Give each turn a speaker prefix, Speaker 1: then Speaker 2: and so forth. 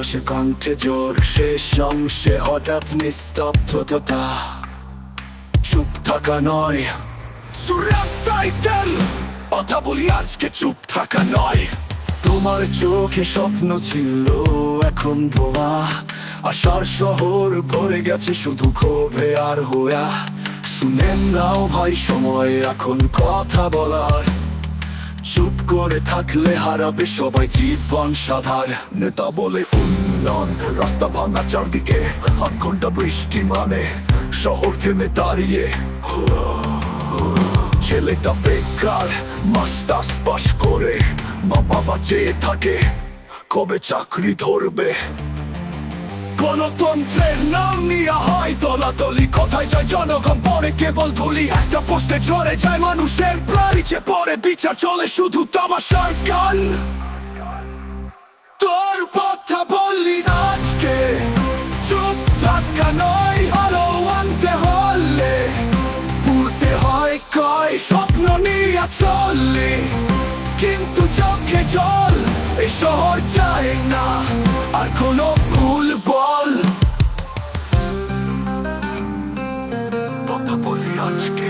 Speaker 1: আসে কণ্ঠে জোর, শেষ অংশে হঠাৎ নিস্তব্ধতা। চুপ থাকা নয়, সুরাত টাইটেল, কথা বলি আজকে চুপ থাকা নয়। তোমার চোখে স্বপ্ন ছিল, এখন ধোয়া। আশার শহর ভরে গেছে শুধু ক্ষোভে আর হোয়া। শুনেন নাও ভাই, সময় এখন কথা বলার। চুপ করে থাকলে হারাবে সবাই জীবন সাধার। নেতা বলে উন্নয়ন, রাস্তা ভাঙা চারদিকে, ৮ ঘন্টা বৃষ্টি মানে শহর থেমে দাঁড়িয়ে। ছেলেটা বেকার, মাস্টার্স পাস করে, মা বাবা চেয়ে থাকে কবে চাকরি ধরবে। গণতন্ত্রের নাম নিয়ে হয় তলাতলি, কোথায় যায় জনগণ, পরে কেবল ধুলি। একটা পোস্টে ঝরে যায় মানুষের প্রাণ, পিছে পরে বিচার চলে শুধু তামাশার গান। তোর কথা বললি আজকে, চুপ থাকা নয়, আলো আনতে হলে উড়তে হয় কয়। স্বপ্ন নিয়ে চললি কিন্তু চোখে জল, এই শহর চায় না আর কোনো ভুল বল। কথা বলি আজকে।